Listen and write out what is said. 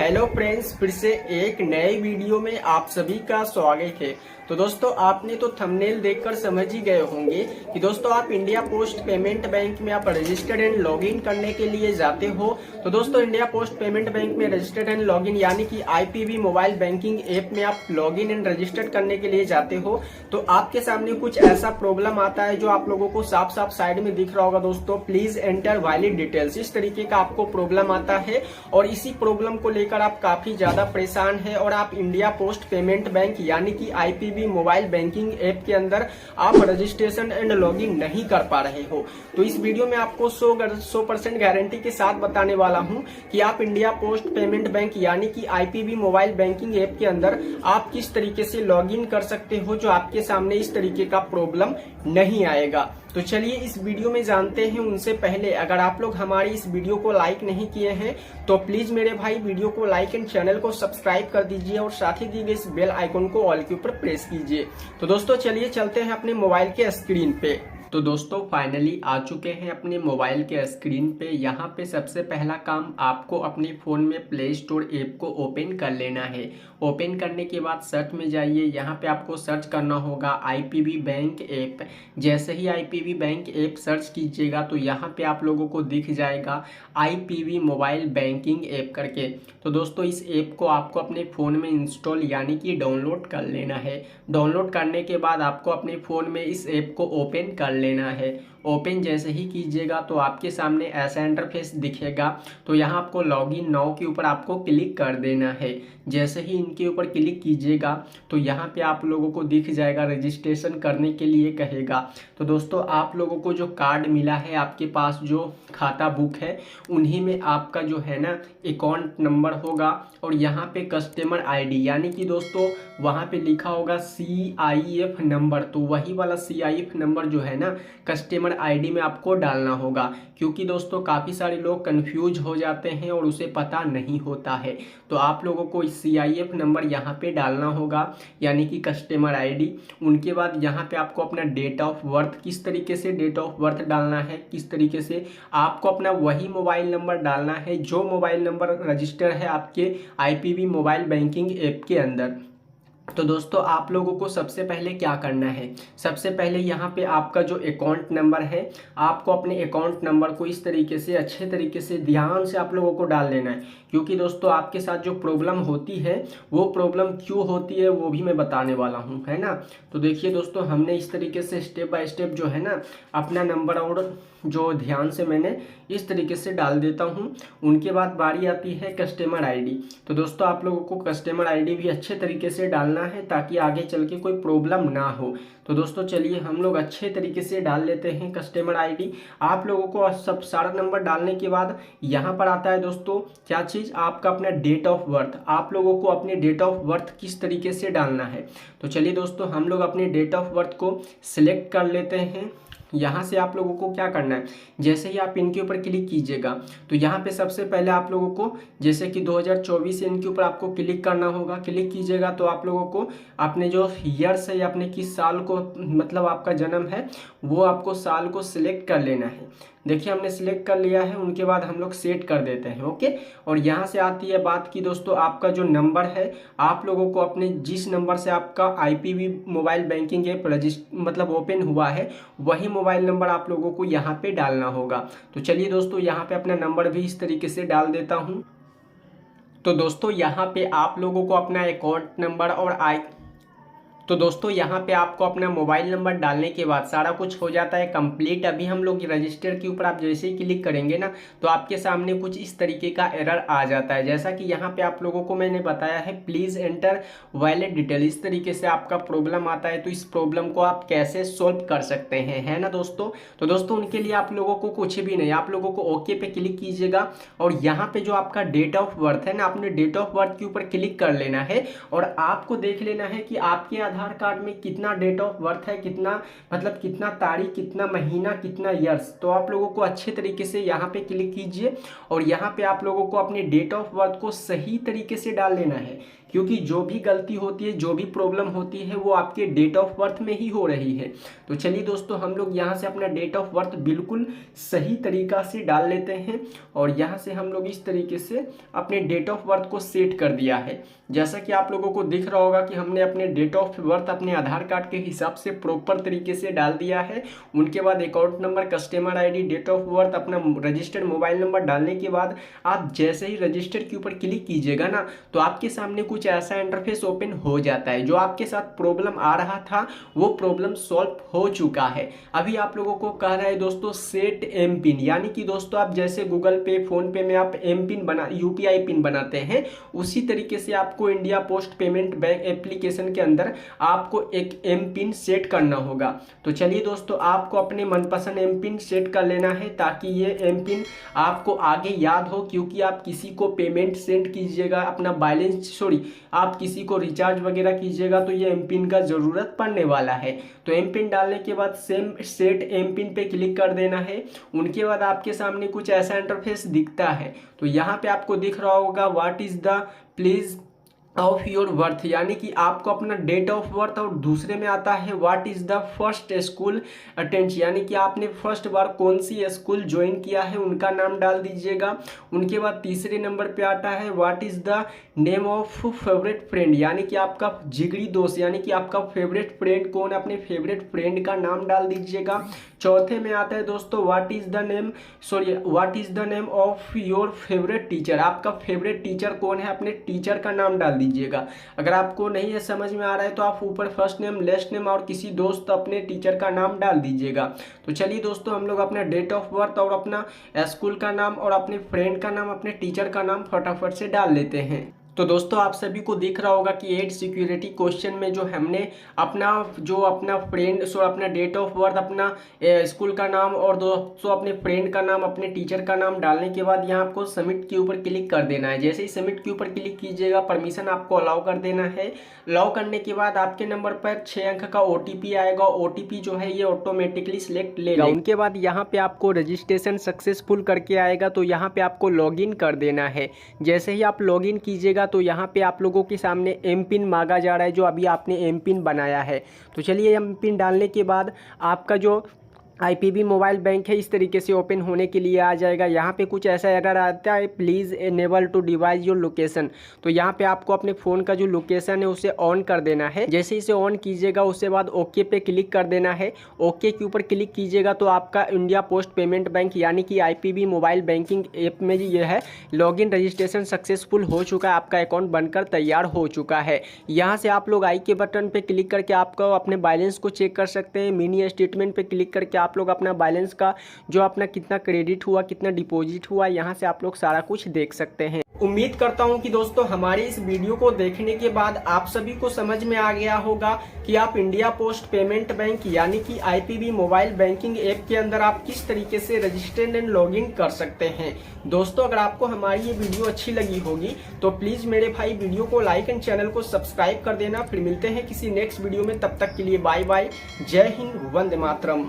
Hello friends, फिर से एक नए वीडियो में आप सभी का स्वागत है। तो दोस्तों, आपने तो थंबनेल देखकर समझ ही गए होंगे कि दोस्तों आप इंडिया पोस्ट पेमेंट बैंक में आप रजिस्टर्ड एंड लॉगिन करने के लिए जाते हो। तो दोस्तों इंडिया पोस्ट पेमेंट बैंक में रजिस्टर्ड एंड लॉगिन यानी कि आईपीबी मोबाइल बैंकिंग ऐप में आप लॉगिन एंड रजिस्टर्ड करने के लिए जाते हो तो आपके सामने कुछ ऐसा प्रॉब्लम आता है जो आप लोगों को साफ साफ साइड में दिख रहा होगा। दोस्तों प्लीज एंटर वैलिड डिटेल्स, इस तरीके का आपको प्रॉब्लम आता है और इसी प्रॉब्लम को लेकर आप काफी ज्यादा परेशान है और आप इंडिया पोस्ट पेमेंट बैंक यानी कि आईपीबी मोबाइल बैंकिंग ऐप के अंदर आप रजिस्ट्रेशन एंड लॉगिन नहीं कर पा रहे हो। तो इस वीडियो में आपको 100% गारंटी के साथ बताने वाला हूं कि आप इंडिया पोस्ट पेमेंट बैंक यानी कि आईपीबी मोबाइल बैंकिंग ऐप के अंदर आप किस तरीके से लॉगिन कर सकते हो जो आपके सामने इस तरीके का प्रॉब्लम नहीं आएगा। तो चलिए इस वीडियो में जानते हैं। उनसे पहले अगर आप लोग हमारी इस वीडियो को लाइक नहीं किए हैं तो प्लीज मेरे भाई वीडियो को लाइक एंड चैनल को सब्सक्राइब कर दीजिए और साथ ही दिए गए इस बेल आइकन को ऑल के ऊपर प्रेस कीजिए। तो दोस्तों चलिए चलते हैं अपने मोबाइल के स्क्रीन पे। तो दोस्तों फाइनली आ चुके हैं अपने मोबाइल के स्क्रीन पे। यहाँ पे सबसे पहला काम आपको अपने फ़ोन में प्ले स्टोर ऐप को ओपन कर लेना है। ओपन करने के बाद सर्च में जाइए। यहाँ पे आपको सर्च करना होगा आईपीबी बैंक ऐप। जैसे ही आईपीबी बैंक ऐप सर्च कीजिएगा तो यहाँ पे आप लोगों को दिख जाएगा आईपीबी मोबाइल बैंकिंग ऐप करके। तो दोस्तों इस ऐप को आपको अपने फ़ोन में इंस्टॉल यानी कि डाउनलोड कर लेना है। डाउनलोड करने के बाद आपको अपने फ़ोन में इस ऐप को ओपन कर लेना है। ओपन जैसे ही कीजिएगा तो आपके सामने ऐसा इंटरफेस दिखेगा। तो यहाँ आपको लॉगिन नाउ के ऊपर आपको क्लिक कर देना है। जैसे ही इनके ऊपर क्लिक कीजिएगा तो यहाँ पे आप लोगों को दिख जाएगा रजिस्ट्रेशन करने के लिए कहेगा। तो दोस्तों आप लोगों को जो कार्ड मिला है, आपके पास जो खाता बुक है, उन्हीं में आपका जो है ना अकाउंट नंबर होगा और यहाँ पे कस्टमर आईडी यानी कि दोस्तों वहाँ पे लिखा होगा CIF नंबर। तो वही वाला CIF नंबर जो है ना कस्टमर आईडी में आपको डालना होगा, क्योंकि दोस्तों काफ़ी सारे लोग कंफ्यूज हो जाते हैं और उसे पता नहीं होता है। तो आप लोगों को CIF नंबर यहाँ पे डालना होगा यानी कि कस्टमर आईडी। उनके बाद यहाँ पे आपको अपना डेट ऑफ बर्थ, किस तरीके से डेट ऑफ बर्थ डालना है, किस तरीके से आपको अपना वही मोबाइल नंबर डालना है जो मोबाइल नंबर रजिस्टर है आपके आईपीबी मोबाइल बैंकिंग ऐप के अंदर। तो दोस्तों आप लोगों को सबसे पहले क्या करना है, सबसे पहले यहाँ पे आपका जो अकाउंट नंबर है, आपको अपने अकाउंट नंबर को इस तरीके से अच्छे तरीके से ध्यान से आप लोगों को डाल लेना है। क्योंकि दोस्तों आपके साथ जो प्रॉब्लम होती है वो प्रॉब्लम क्यों होती है वो भी मैं बताने वाला हूँ, है ना। तो देखिए दोस्तों, हमने इस तरीके से स्टेप बाय स्टेप जो है ना अपना नंबर और जो ध्यान से मैंने इस तरीके से डाल देता हूँ। उनके बाद बारी आती है कस्टमर आईडी। तो दोस्तों आप लोगों को कस्टमर आईडी भी अच्छे तरीके से डालना है ताकि आगे चल के कोई प्रॉब्लम ना हो। तो दोस्तों चलिए हम लोग अच्छे तरीके से डाल लेते हैं कस्टमर आईडी। आप लोगों को सब सारा नंबर डालने के बाद यहाँ पर आता है दोस्तों क्या चीज़, आपका अपना डेट ऑफ बर्थ। आप लोगों को अपने डेट ऑफ बर्थ किस तरीके से डालना है। तो चलिए दोस्तों हम लोग अपने डेट ऑफ बर्थ को सिलेक्ट कर लेते हैं। यहाँ से आप लोगों को क्या करना है, जैसे ही आप इनके ऊपर क्लिक कीजिएगा तो यहाँ पे सबसे पहले आप लोगों को जैसे कि 2024 इनके ऊपर आपको क्लिक करना होगा। क्लिक कीजिएगा तो आप लोगों को अपने जो ईयर्स है, अपने किस साल को मतलब आपका जन्म है वो आपको साल को सिलेक्ट कर लेना है। देखिए हमने सिलेक्ट कर लिया है। उनके बाद हम लोग सेट कर देते हैं, ओके। और यहाँ से आती है बात की दोस्तों आपका जो नंबर है, आप लोगों को अपने जिस नंबर से आपका आईपीबी मोबाइल बैंकिंग ऐप मतलब ओपन हुआ है वही मोबाइल नंबर आप लोगों को यहाँ पे डालना होगा। तो चलिए दोस्तों यहाँ पे अपना नंबर भी इस तरीके से डाल देता हूँ। तो दोस्तों यहाँ पे आप लोगों को अपना अकाउंट नंबर और तो दोस्तों यहाँ पे आपको अपना मोबाइल नंबर डालने के बाद सारा कुछ हो जाता है कंप्लीट। अभी हम लोग रजिस्टर के ऊपर आप जैसे ही क्लिक करेंगे ना तो आपके सामने कुछ इस तरीके का एरर आ जाता है। जैसा कि यहाँ पे आप लोगों को मैंने बताया है प्लीज़ एंटर वैलिड डिटेल, इस तरीके से आपका प्रॉब्लम आता है। तो इस प्रॉब्लम को आप कैसे सोल्व कर सकते हैं, है ना दोस्तों। तो दोस्तों उनके लिए आप लोगों को कुछ भी नहीं, आप लोगों को ओके पे क्लिक कीजिएगा और यहाँ पे जो आपका डेट ऑफ बर्थ है ना, आपने डेट ऑफ बर्थ के ऊपर क्लिक कर लेना है और आपको देख लेना है कि आपके आधार कार्ड में कितना डेट ऑफ बर्थ है, कितना मतलब कितना तारीख, कितना महीना, कितना ईयर्स। तो आप लोगों को अच्छे तरीके से यहाँ पे क्लिक कीजिए और यहाँ पे आप लोगों को अपने डेट ऑफ बर्थ को सही तरीके से डाल लेना है। क्योंकि जो भी गलती होती है, जो भी प्रॉब्लम होती है, वो आपके डेट ऑफ बर्थ में ही हो रही है। तो चलिए दोस्तों, हम लोग यहाँ से अपना डेट ऑफ बर्थ बिल्कुल सही तरीका से डाल लेते हैं और यहाँ से हम लोग इस तरीके से अपने डेट ऑफ बर्थ को सेट कर दिया है। जैसा कि आप लोगों को दिख रहा होगा कि हमने अपने डेट ऑफ बर्थ अपने आधार कार्ड के हिसाब से प्रॉपर तरीके से डाल दिया है। उनके बाद account number, customer ID, date of birth, अपना रजिस्टर्ड मोबाइल नंबर डालने के बाद आप जैसे ही रजिस्टर के ऊपर क्लिक कीजिएगा ना, तो आपके सामने कुछ ऐसा इंटरफेस ओपन हो जाता है। जो आपके साथ प्रॉब्लम आ रहा था वो प्रॉब्लम सॉल्व हो चुका है। अभी आप लोगों को कह रहा है दोस्तों सेट एम पिन, यानी कि दोस्तों आप जैसे गूगल पे, फोन पे में आप एम पिन बना, यूपीआई पिन बनाते हैं, उसी तरीके से आपको India post payment bank application के अंदर आपको एक एम पिन सेट करना होगा। तो चलिए दोस्तों, आपको अपने मनपसंद एम पिन सेट कर लेना है ताकि ये एम पिन आपको आगे याद हो, क्योंकि आप किसी को पेमेंट सेंड कीजिएगा, अपना बैलेंस आप किसी को रिचार्ज वगैरह कीजिएगा तो ये एम पिन का ज़रूरत पड़ने वाला है। तो एम पिन डालने के बाद सेम सेट एम पिन पे क्लिक कर देना है। उनके बाद आपके सामने कुछ ऐसा इंटरफेस दिखता है। तो यहाँ पे आपको दिख रहा होगा what is the please of your birth, यानी कि आपको अपना डेट ऑफ बर्थ, और दूसरे में आता है what is the first school attend, यानी कि आपने फर्स्ट बार कौन सी स्कूल ज्वाइन किया है उनका नाम डाल दीजिएगा। उनके बाद तीसरे नंबर पे आता है what is the name of favourite friend, यानी कि आपका जिगरी दोस्त, यानी कि आपका फेवरेट फ्रेंड कौन है, अपने फेवरेट फ्रेंड का नाम डाल दीजिएगा। चौथे में आता है दोस्तों what is the name of your favourite teacher, आपका फेवरेट टीचर कौन है, अपने टीचर का नाम डाल दीजिएगा। अगर आपको नहीं है समझ में आ रहा है तो आप ऊपर फर्स्ट नेम, लास्ट नेम और किसी दोस्त अपने टीचर का नाम डाल दीजिएगा। तो चलिए दोस्तों, हम लोग अपना डेट ऑफ बर्थ और अपना स्कूल का नाम और अपने फ्रेंड का नाम, अपने टीचर का नाम फटाफट से डाल लेते हैं। तो दोस्तों, आप सभी को दिख रहा होगा कि 8 सिक्योरिटी क्वेश्चन में जो हमने अपना फ्रेंड अपना डेट ऑफ बर्थ, अपना स्कूल का नाम और दोस्तों अपने फ्रेंड का नाम, अपने टीचर का नाम डालने के बाद यहाँ आपको सबमिट के ऊपर क्लिक कर देना है। जैसे ही सबमिट के ऊपर क्लिक कीजिएगा, परमिशन आपको अलाउ कर देना है। अलाउ करने के बाद आपके नंबर पर 6 अंक का OTP आएगा। OTP जो है ये ऑटोमेटिकली सिलेक्ट लेगा। उनके बाद यहाँ पे आपको रजिस्ट्रेशन सक्सेसफुल करके आएगा, तो यहाँ पे आपको लॉगिन कर देना है। जैसे ही आप लॉगिन कीजिएगा तो यहाँ पे आप लोगों के सामने एम पिन मांगा जा रहा है, जो अभी आपने एम पिन बनाया है। तो चलिए, एम पिन डालने के बाद आपका जो IPB मोबाइल बैंक है इस तरीके से ओपन होने के लिए आ जाएगा। यहाँ पे कुछ ऐसा एरर आता है, please enable to device your location. तो यहाँ पे आपको अपने फ़ोन का जो लोकेशन है उसे ऑन कर देना है। जैसे इसे ऑन कीजिएगा उसके बाद ओके पे क्लिक कर देना है। ओके के ऊपर क्लिक कीजिएगा तो आपका इंडिया पोस्ट पेमेंट बैंक यानी कि IPB मोबाइल बैंकिंग ऐप में ये है लॉगिन रजिस्ट्रेशन सक्सेसफुल हो चुका है, आपका अकाउंट बनकर तैयार हो चुका है। यहाँ से आप लोग आई के बटन पर क्लिक करके आपको अपने बैलेंस को चेक कर सकते हैं। मिनी स्टेटमेंट पर क्लिक करके आप लोग अपना बैलेंस का जो अपना कितना क्रेडिट हुआ, कितना डिपॉजिट हुआ, यहाँ से आप लोग सारा कुछ देख सकते हैं। उम्मीद करता हूं कि दोस्तों हमारी इस वीडियो को देखने के बाद आप सभी को समझ में आ गया होगा कि आप इंडिया पोस्ट पेमेंट बैंक यानी कि IPB मोबाइल बैंकिंग ऐप के अंदर आप किस तरीके से रजिस्टर एंड लॉगिन कर सकते हैं। दोस्तों, अगर आपको हमारी ये वीडियो अच्छी लगी होगी तो प्लीज मेरे भाई वीडियो को लाइक एंड चैनल को सब्सक्राइब कर देना। फिर मिलते हैं किसी नेक्स्ट वीडियो में, तब तक के लिए बाय बाय। जय हिंद, वंदे मातरम।